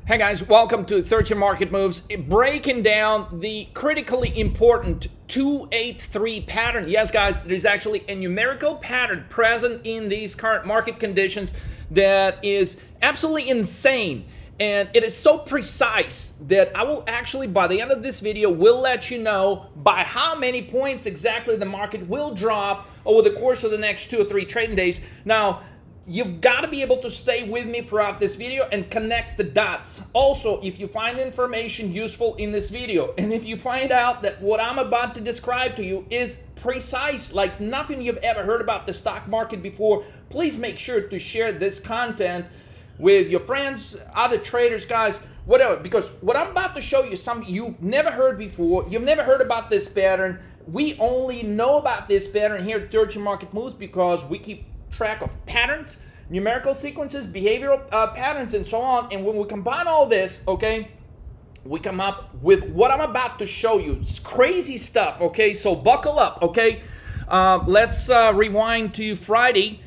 Hey guys, welcome to 13 Market Moves, breaking down the critically important 283 pattern. Yes guys, there's actually a numerical pattern present in these current market conditions that is absolutely insane. And it is so precise that I will actually, by the end of this video, will let you know by how many points exactly the market will drop over the course of the next 2 or 3 trading days. Now, you've got to be able to stay with me throughout this video and connect the dots. Also, if you find information useful in this video, and if you find out that what I'm about to describe to you is precise, like nothing you've ever heard about the stock market before, please make sure to share this content with your friends, other traders, guys, whatever, because what I'm about to show you is something you've never heard before. You've never heard about this pattern. We only know about this pattern here at 13 Market Moves because we keep track of patterns, numerical sequences, behavioral patterns, and so on. And when we combine all this, okay, we come up with what I'm about to show you. It's crazy stuff, okay? So buckle up, okay? Let's rewind to Friday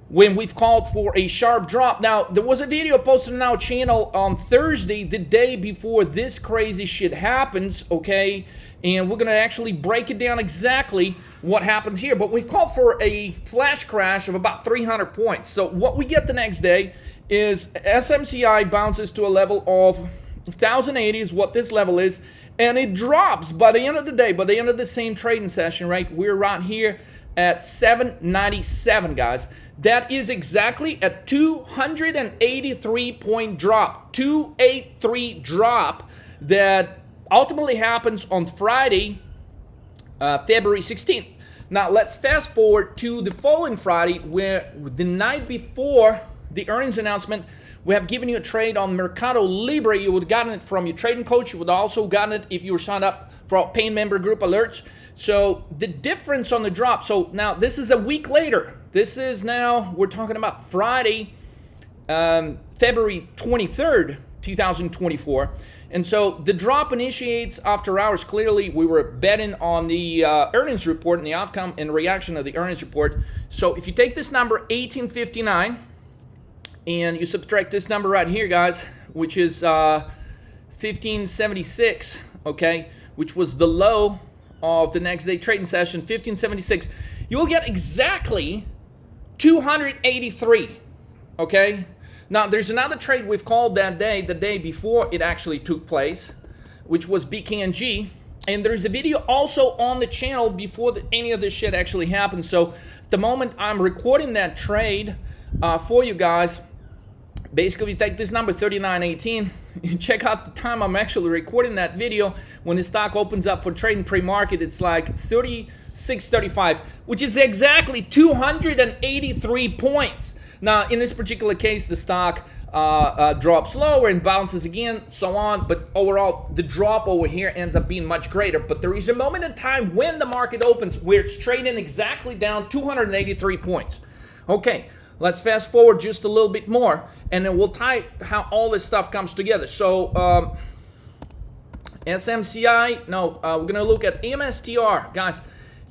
when we've called for a sharp drop. Now, there was a video posted on our channel on Thursday, the day before this crazy shit happens, okay? And we're going to actually break it down exactly what happens here. But we've called for a flash crash of about 300 points. So what we get the next day is SMCI bounces to a level of 1,080 is what this level is. And it drops by the end of the day, by the end of the same trading session, right? We're right here at 797, guys. That is exactly a 283 point drop. 283 drop that ultimately happens on Friday, February 16th. Now let's fast forward to the following Friday, where the night before the earnings announcement, we have given you a trade on Mercado Libre. You would have gotten it from your trading coach. You would have also gotten it if you were signed up for our paying member group alerts. So the difference on the drop, so now this is a week later. This is now, we're talking about Friday, February 23rd, 2024. And so the drop initiates after hours. Clearly, we were betting on the earnings report and the outcome and reaction of the earnings report. So if you take this number, 1859, and you subtract this number right here, guys, which is 1576, okay, which was the low of the next day trading session, 1576, you will get exactly 283, okay? Now, there's another trade we've called that day, the day before it actually took place, which was BKNG. And there's a video also on the channel before any of this shit actually happened. So, at the moment I'm recording that trade for you guys, basically you take this number, 3918, you check out the time I'm actually recording that video. When the stock opens up for trading pre-market, it's like 36.35, which is exactly 283 points. Now, in this particular case, the stock drops lower and bounces again, so on. But overall, the drop over here ends up being much greater. But there is a moment in time when the market opens where it's trading exactly down 283 points. Okay, let's fast forward just a little bit more, and then we'll tie how all this stuff comes together. So, SMCI, no, we're going to look at MSTR. Guys,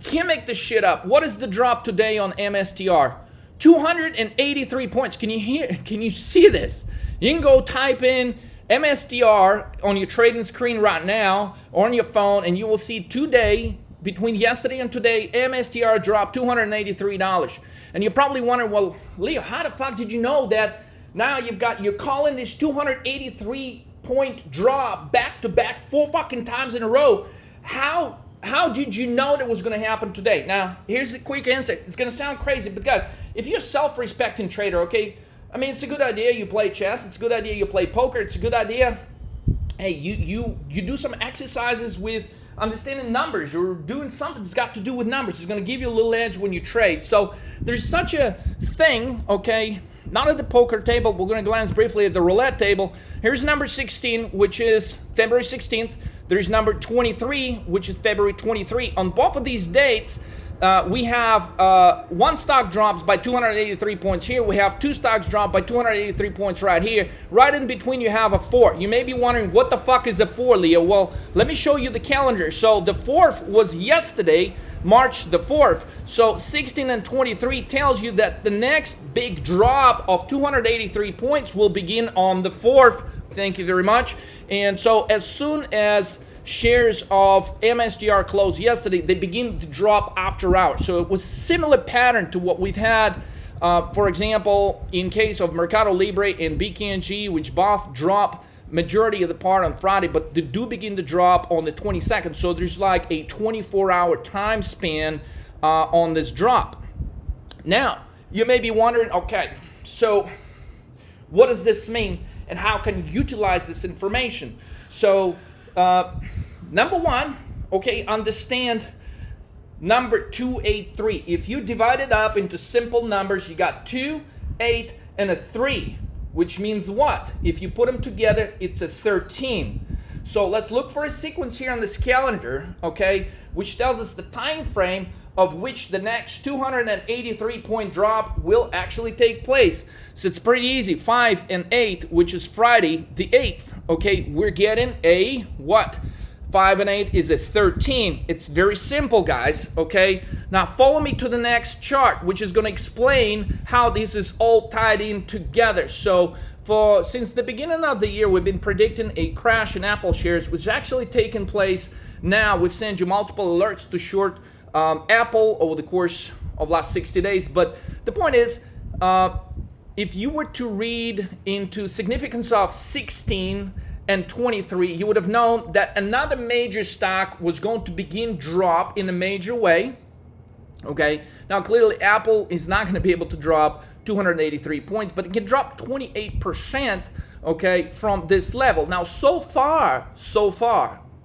can't make this shit up. What is the drop today on MSTR? 283 points. Can you see this? You can go type in MSTR on your trading screen right now or on your phone, and you will see today, between yesterday and today, MSTR dropped $283. And you're probably wondering, well, Leo, how the fuck did you know that now you're calling this 283 point drop back to back 4 fucking times in a row? How did you know that was going to happen today? Now, here's a quick answer. It's going to sound crazy, but guys, if you're a self-respecting trader, okay, I mean, it's a good idea you play chess. It's a good idea you play poker. It's a good idea, hey, you do some exercises with understanding numbers. You're doing something that's got to do with numbers. It's going to give you a little edge when you trade. So there's such a thing, okay, not at the poker table. We're going to glance briefly at the roulette table. Here's number 16, which is February 16th. There's number 23, which is February 23. On both of these dates, we have one stock drops by 283 points here. We have 2 stocks drop by 283 points right here. Right in between, you have a 4. You may be wondering, what the fuck is a 4, Leo? Well, let me show you the calendar. So the 4th was yesterday, March the 4th. So 16 and 23 tells you that the next big drop of 283 points will begin on the 4th Thank you very much. And so as soon as shares of MSTR closed yesterday, they begin to drop after hours. So it was similar pattern to what we've had, for example, in case of Mercado Libre and BKNG, which both drop majority of the part on Friday, but they do begin to drop on the 22nd. So there's like a 24-hour time span on this drop. Now, you may be wondering, okay, so what does this mean and how can you utilize this information? So, number one, okay, understand number 283. If you divide it up into simple numbers, you got 2, 8, and a 3, which means what? If you put them together, it's a 13. So let's look for a sequence here on this calendar, okay, which tells us the time frame of which the next 283-point drop will actually take place. So it's pretty easy. 5 and 8, which is Friday the 8th, okay, we're getting a what? 5 and 8 is a 13. It's very simple, guys, okay? Now follow me to the next chart, which is going to explain how this is all tied in together. So since the beginning of the year, we've been predicting a crash in Apple shares, which actually taken place now. We've sent you multiple alerts to short Apple over the course of last 60 days. But the point is, if you were to read into significance of 16 and 23, you would have known that another major stock was going to begin drop in a major way. Okay, now clearly Apple is not going to be able to drop 283 points, but it can drop 28%, okay, from this level. Now so far,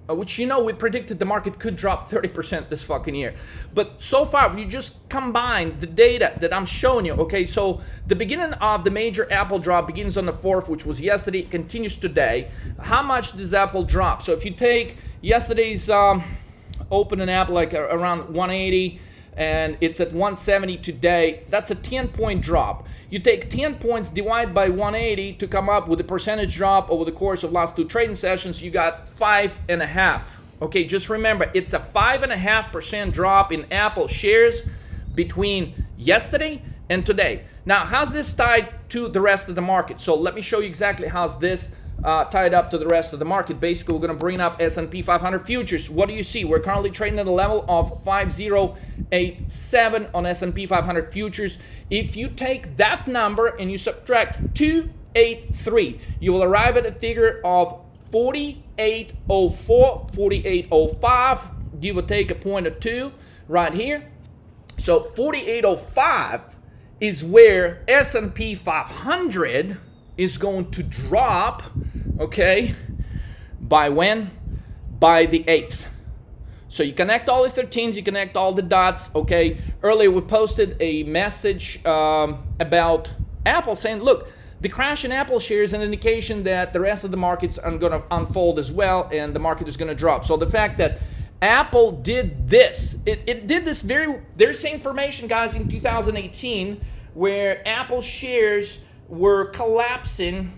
which you know we predicted the market could drop 30% this fucking year. But so far, if you just combine the data that I'm showing you, okay, so the beginning of the major Apple drop begins on the 4th, which was yesterday, continues today. How much does Apple drop? So if you take yesterday's open in Apple like around 180, and it's at 170 today, that's a 10-point drop. You take 10 points, divide by 180 to come up with the percentage drop over the course of last 2 trading sessions. You got 5.5. Okay, just remember, it's a 5.5% drop in Apple shares between yesterday and today. Now, how's this tied to the rest of the market? So let me show you exactly how's this tied up to the rest of the market. Basically, we're going to bring up S&P 500 futures. What do you see? We're currently trading at a level of 5087 on S&P 500 futures. If you take that number and you subtract 283, you will arrive at a figure of 4804, 4805, give or take a point or two right here. So 4805 is where S&P 500 is going to drop, okay, by when? By the 8th. So you connect all the 13s, you connect all the dots, okay. Earlier we posted a message about Apple saying, look, the crash in Apple shares is an indication that the rest of the markets are going to unfold as well, and the market is going to drop. So the fact that Apple did this, it did this very same formation, guys, in 2018, where Apple shares were collapsing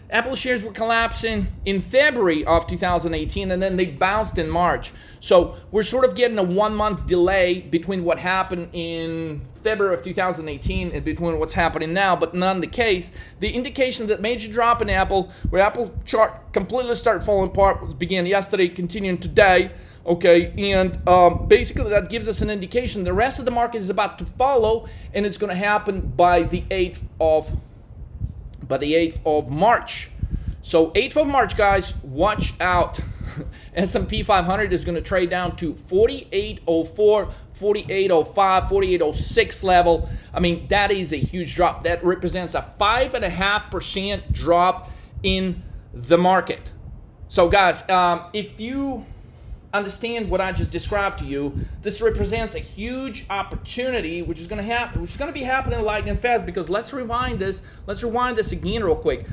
Apple shares were collapsing in February of 2018, and then they bounced in March. So we're sort of getting a 1-month delay between what happened in February of 2018 and between what's happening now, but none the case. The indication that major drop in Apple, where Apple chart completely started falling apart, began yesterday, continuing today. Okay, and basically that gives us an indication the rest of the market is about to follow, and it's going to happen by the 8th of March. So 8th of March, guys, watch out. S&P 500 is going to trade down to 4804, 4805, 4806 level. I mean, that is a huge drop. That represents a 5.5% drop in the market. So guys, if you understand what I just described to you, this represents a huge opportunity which is going to happen, which is going to be happening lightning fast, because let's rewind this again real quick.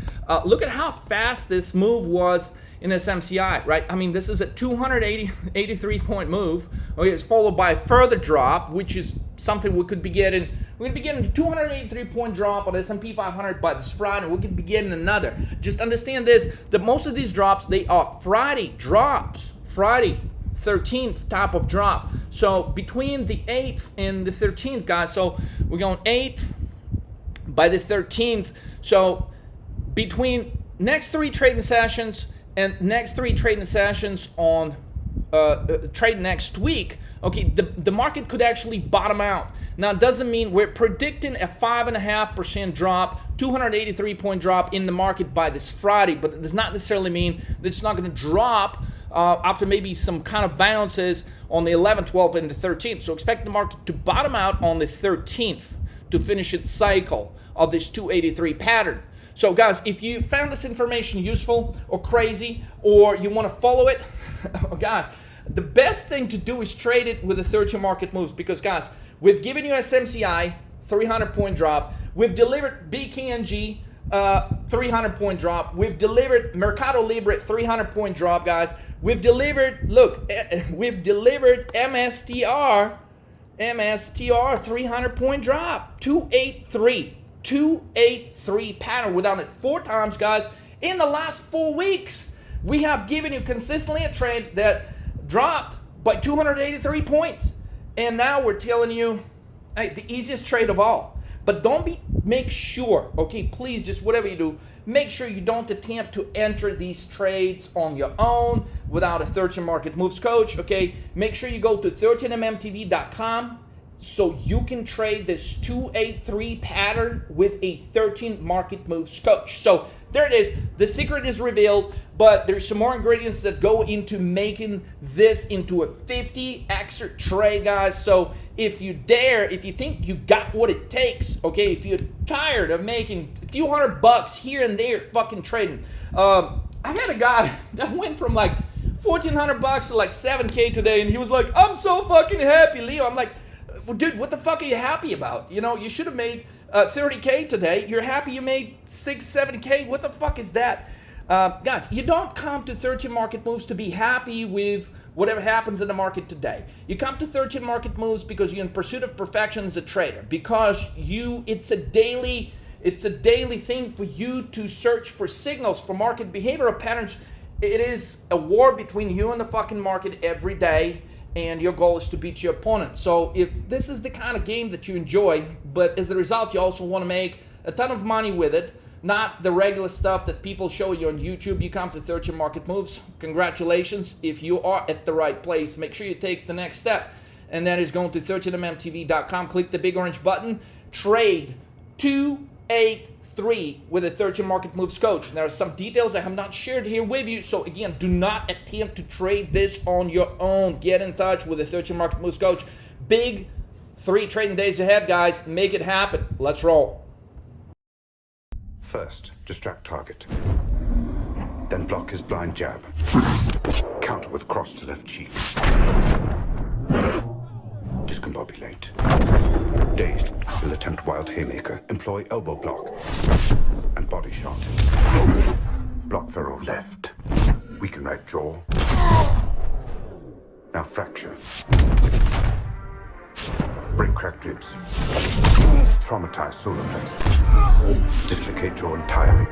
Look at how fast this move was in this MCI, right? I mean, this is a 283-point move. Okay, it's followed by a further drop, which is something we could be getting. We're going to be getting a 283-point drop on S&P 500 by this Friday. We could be getting another. Just understand this, that most of these drops, they are Friday drops. Friday 13th type of drop. So between the 8th and the 13th, guys, so we're going 8th, by the 13th. So between next 3 trading sessions and next 3 trading sessions on trade next week, okay, the market could actually bottom out. Now, it doesn't mean we're predicting a 5.5% drop, 283 point drop in the market by this Friday, but it does not necessarily mean that it's not going to drop after maybe some kind of bounces on the 11th, 12th, and the 13th. So expect the market to bottom out on the 13th to finish its cycle of this 283 pattern. So guys, if you found this information useful or crazy, or you want to follow it, guys, the best thing to do is trade it with the 13 market moves, because guys, we've given you SMCI 300 point drop, we've delivered BKNG 300 point drop, we've delivered Mercado Libre 300 point drop, guys. We've delivered, look, we've delivered MSTR 300 point drop, 283 pattern. We've done it 4 times, guys, in the last 4 weeks. We have given you consistently a trade that dropped by 283 points, and now we're telling you, hey, the easiest trade of all. But make sure, okay, please, just whatever you do, make sure you don't attempt to enter these trades on your own without a 13 market moves coach, okay? Make sure you go to 13mmtv.com so you can trade this 283 pattern with a 13 market moves coach. So there it is. The secret is revealed, but there's some more ingredients that go into making this into a 50x trade, guys. So if you dare, if you think you got what it takes, okay, if you're tired of making a few $100 here and there fucking trading, I had a guy that went from like $1,400 to like $7K today, and he was like, I'm so fucking happy, Leo. I'm like, well, dude, what the fuck are you happy about? You know, you should have made 30K today. You're happy you made 6, 7K. What the fuck is that? Guys, you don't come to 13 market moves to be happy with whatever happens in the market today. You come to 13 market moves because you're in pursuit of perfection as a trader, because it's a daily thing for you to search for signals, for market behavioral patterns. It is a war between you and the fucking market every day, and your goal is to beat your opponent. So if this is the kind of game that you enjoy, but as a result you also want to make a ton of money with it, not the regular stuff that people show you on YouTube, you come to 13 market moves, congratulations. If you are at the right place, make sure you take the next step, and that is going to 13mmtv.com, click the big orange button, trade 283 with a 13 market moves coach. There are some details I have not shared here with you, so again, do not attempt to trade this on your own. Get in touch with a 13 market moves coach. Big 3 trading days ahead, guys. Make it happen. Let's roll. First, distract target. Then block his blind jab. Counter with cross to left cheek. Discombobulate. Dazed, will attempt wild haymaker. Employ elbow block. And body shot. Block ferrule left. Weaken right jaw. Now fracture. Break cracked ribs. Traumatize solar plexus. Dislocate jaw entirely.